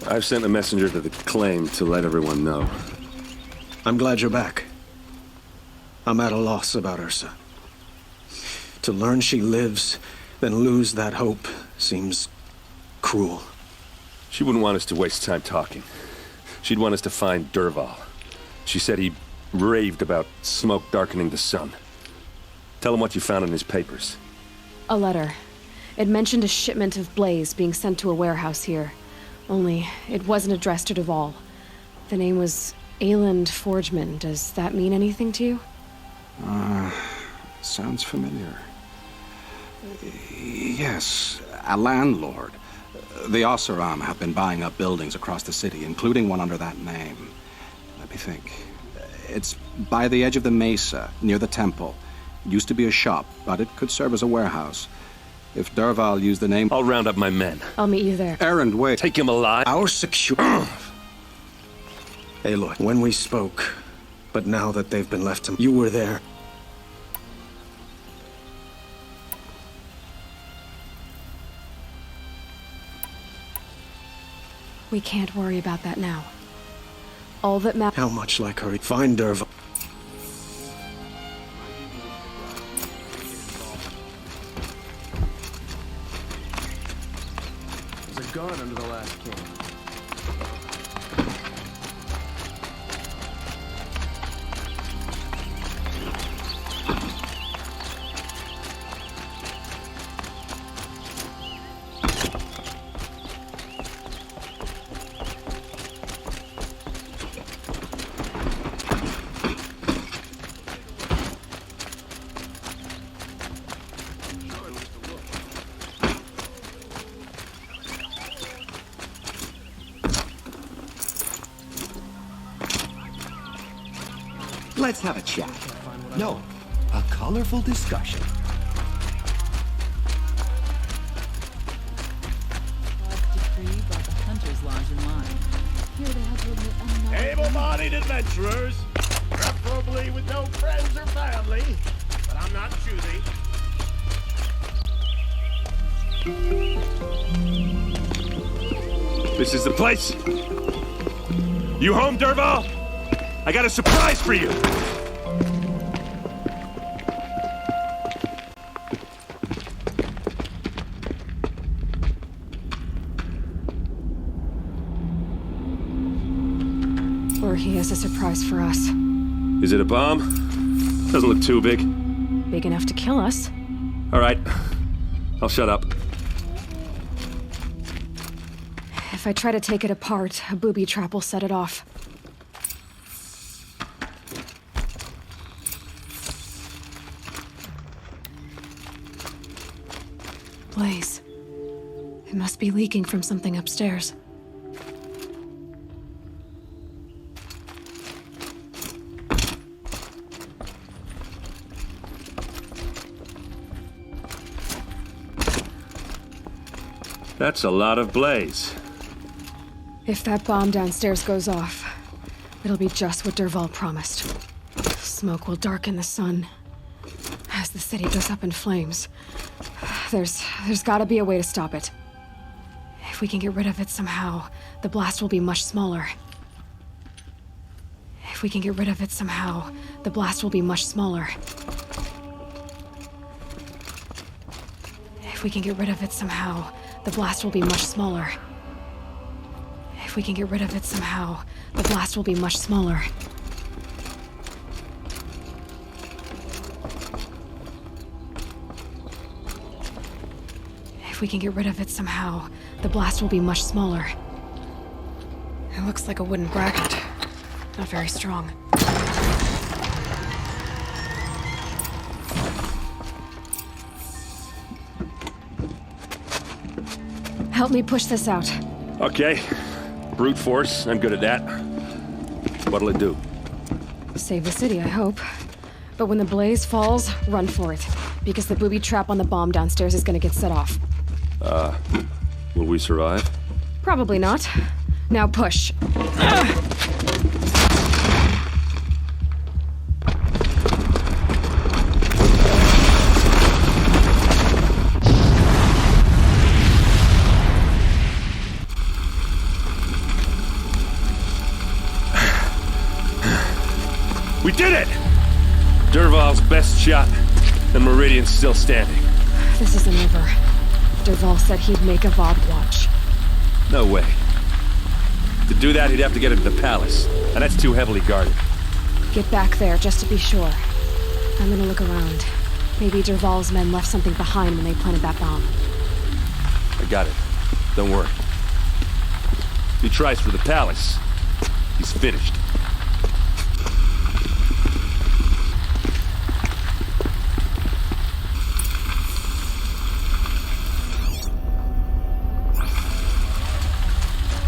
I've sent a messenger to the claim to let everyone know. I'm glad you're back. I'm at a loss about Ursa. To learn she lives, then lose that hope, seems cruel. She wouldn't want us to waste time talking. She'd want us to find Dervahl. She said he raved about smoke darkening the sun. Tell him what you found in his papers. A letter. It mentioned a shipment of blaze being sent to a warehouse here. Only, it wasn't addressed to Dervahl. The name was Ayland Forgeman. Does that mean anything to you? Sounds familiar. Yes, a landlord. The ACER have been buying up buildings across the city, including one under that name. Let me think. It's by the edge of the mesa, near the temple. Used to be a shop, but it could serve as a warehouse. If Dervahl used the name... I'll round up my men. I'll meet you there. Errand, wait. Take him alive. Our security... Aloy, when we spoke, but now that they've been left to... You were there. We can't worry about that now. All that matters... How much like her? Find Dervahl. There's a gun under the last king. Let's have a chat. No, a colorful discussion. Able-bodied adventurers, preferably with no friends or family, but I'm not choosy. This is the place. You home, Dervahl? I got a surprise for you! Or he has a surprise for us. Is it a bomb? Doesn't look too big. Big enough to kill us. All right. I'll shut up. If I try to take it apart, a booby trap will set it off. Blaze. It must be leaking from something upstairs. That's a lot of blaze. If that bomb downstairs goes off, it'll be just what Dervahl promised. Smoke will darken the sun as the city goes up in flames. There's gotta be a way to stop it. If we can get rid of it somehow, the blast will be much smaller. If we can get rid of it somehow, the blast will be much smaller. If we can get rid of it somehow, the blast will be much smaller. If we can get rid of it somehow, the blast will be much smaller. If we can get rid of it somehow, the blast will be much smaller. It looks like a wooden bracket. Not very strong. Help me push this out. Okay. Brute force, I'm good at that. What'll it do? Save the city, I hope. But when the blaze falls, run for it. Because the booby trap on the bomb downstairs is gonna get set off. Will we survive? Probably not. Now push. did it! Dervahl's best shot, and Meridian's still standing. This isn't over. Dervahl said he'd make Avad watch. No way. To do that, he'd have to get into the palace, and that's too heavily guarded. Get back there, just to be sure. I'm gonna look around. Maybe Dervahl's men left something behind when they planted that bomb. I got it. Don't worry. If he tries for the palace, he's finished.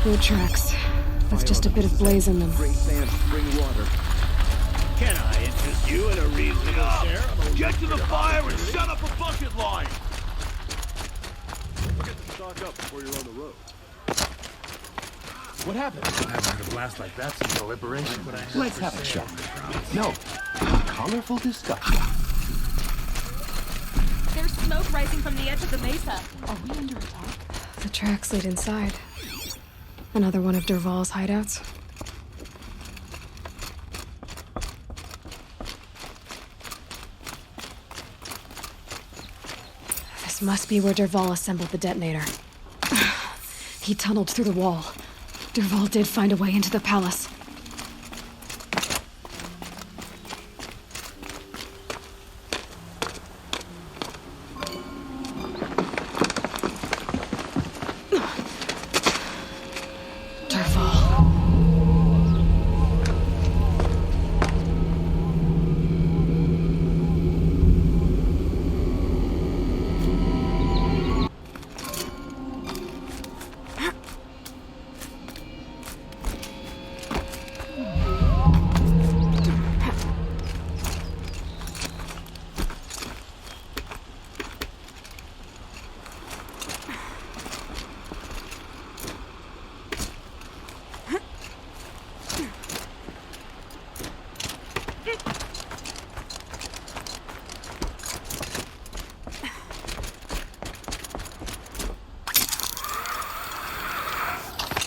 No tracks. With just a bit of blaze in them. Bring sand, bring water. Can I interest you in a reasonable share of a... Get to the fire and set up a bucket line! Stock up before you're on the road. What happened? I haven't had a blast like that since the liberation. Let's have a chat. No, a colorful discussion. There's smoke rising from the edge of the mesa. Are we under attack? The tracks lead inside. Another one of Dervahl's hideouts. This must be where Dervahl assembled the detonator. He tunneled through the wall. Dervahl did find a way into the palace.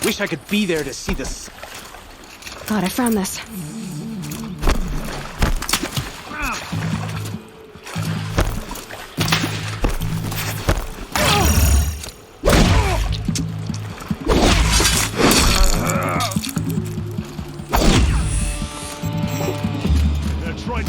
Wish I could be there to see this. Thought I found this. That's right.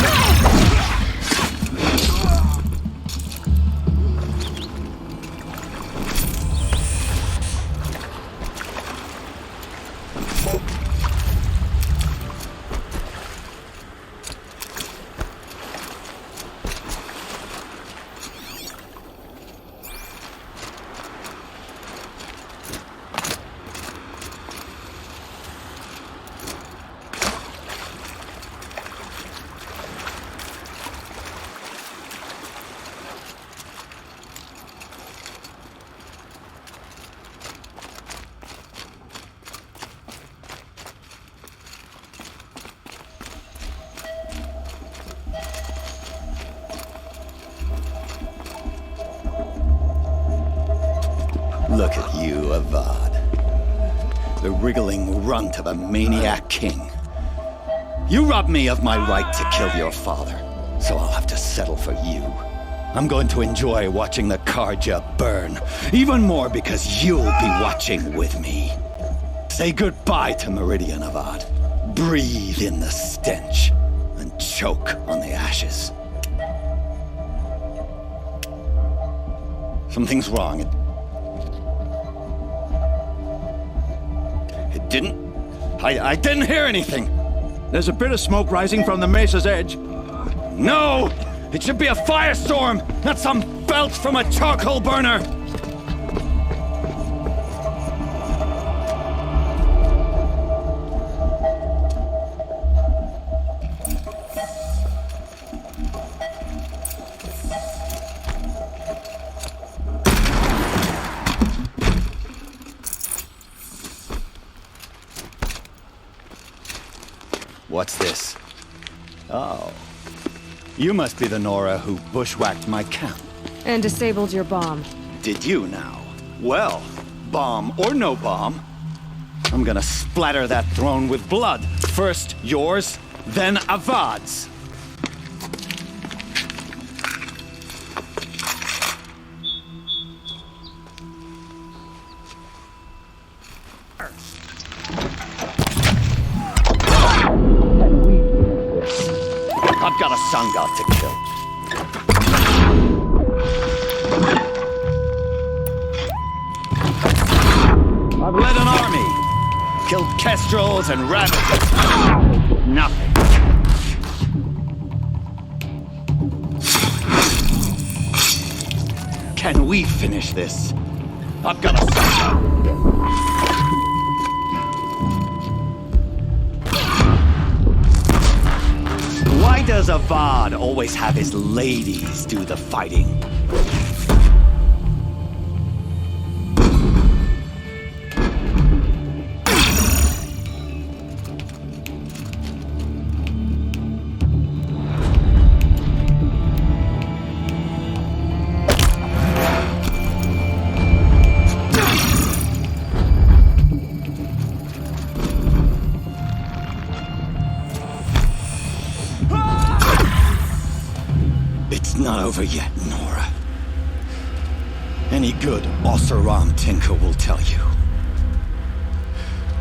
Look at you, Avad. The wriggling runt of a maniac king. You robbed me of my right to kill your father, so I'll have to settle for you. I'm going to enjoy watching the Karja burn, even more because you'll be watching with me. Say goodbye to Meridian, Avad. Breathe in the stench, and choke on the ashes. Something's wrong. It didn't... I didn't hear anything. There's a bit of smoke rising from the mesa's edge. No! It should be a firestorm, not some belch from a charcoal burner! What's this? Oh. You must be the Nora who bushwhacked my camp. And disabled your bomb. Did you now? Well, bomb or no bomb, I'm gonna splatter that throne with blood. First yours, then Avad's. I've got a sun god to kill. I've led an army, killed kestrels and rabbits. Nothing. Can we finish this? I've got a sun god. Why does Avad always have his ladies do the fighting? Not over yet, Nora. Any good Oseram tinker will tell you.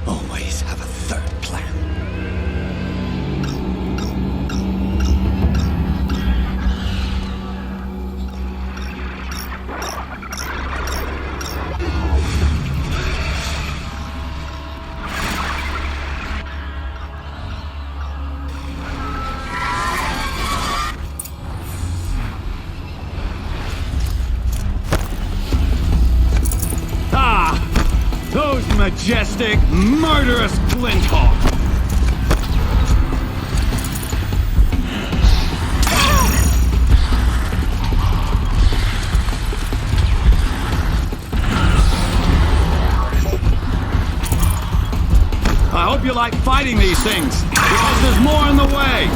Always have a third plan. Majestic, murderous Glinthawk! I hope you like fighting these things, because there's more in the way!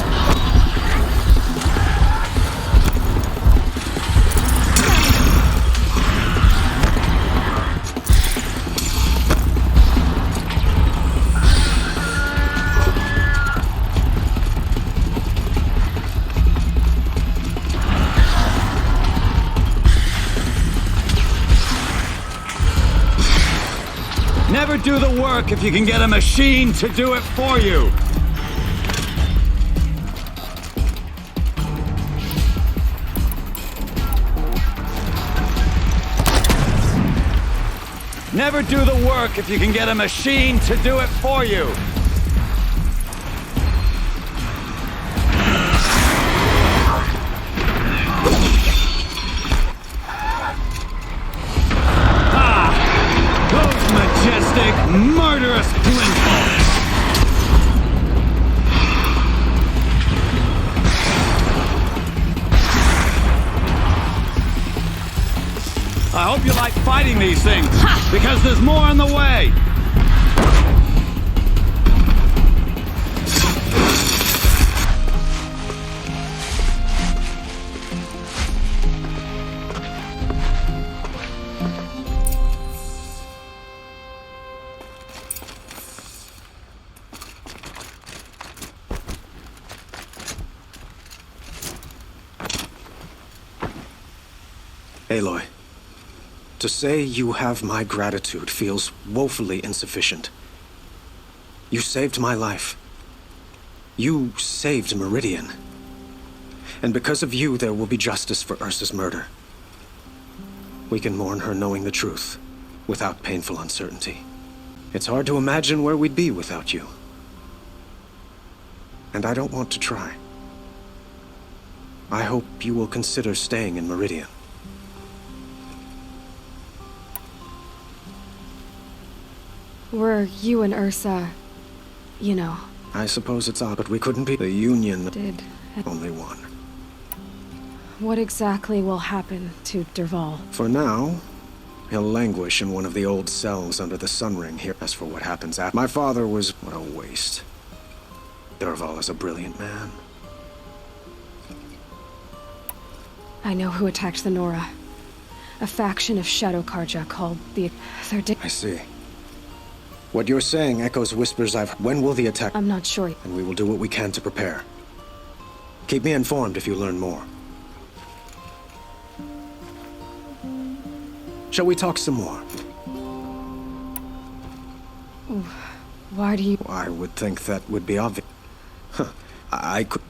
Never do the work if you can get a machine to do it for you. Never do the work if you can get a machine to do it for you. Murderous Glinthawks! I hope you like fighting these things, because there's more in the way! Aloy, to say you have my gratitude feels woefully insufficient. You saved my life. You saved Meridian. And because of you, there will be justice for Ursa's murder. We can mourn her knowing the truth, without painful uncertainty. It's hard to imagine where we'd be without you. And I don't want to try. I hope you will consider staying in Meridian. Were you and Ursa, you know... I suppose it's odd, but we couldn't be the union. Did... Only one. What exactly will happen to Dervahl? For now, he'll languish in one of the old cells under the sun ring here. As for what happens after... My father was... what a waste. Dervahl is a brilliant man. I know who attacked the Nora. A faction of Shadow Karja called the... I see. What you're saying echoes whispers I've... When will the attack... I'm not sure. And we will do what we can to prepare. Keep me informed if you learn more. Shall we talk some more? Why do you... I would think that would be obvious. Huh. I could...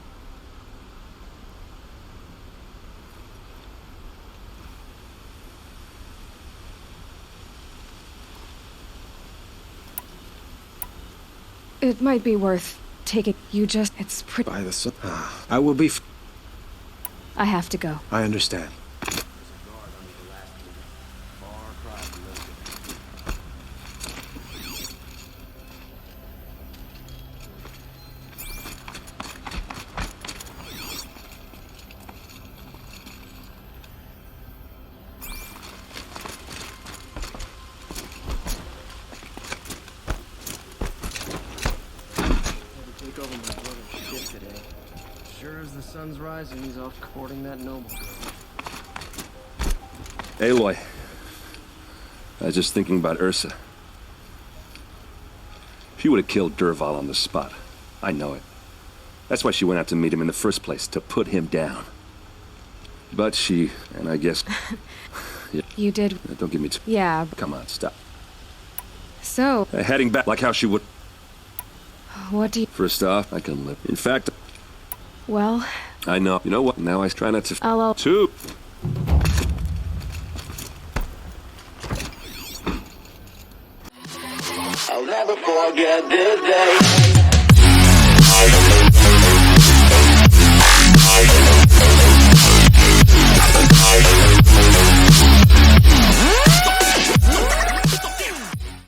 It might be worth taking... You just... It's pretty... By the sun... I will be... I have to go. I understand. The sun's rising, he's off courting that noble girl. Aloy. I was just thinking about Ursa. She would have killed Dervahl on the spot. I know it. That's why she went out to meet him in the first place, to put him down. But she, and I guess... yeah. You did... Don't give me too... Yeah. Come on, stop. So... Heading back like how she would... What do you... First off, I can live. In fact... Well... I know. You know what? Now I try not to... I'll... Two! I'll never forget this day.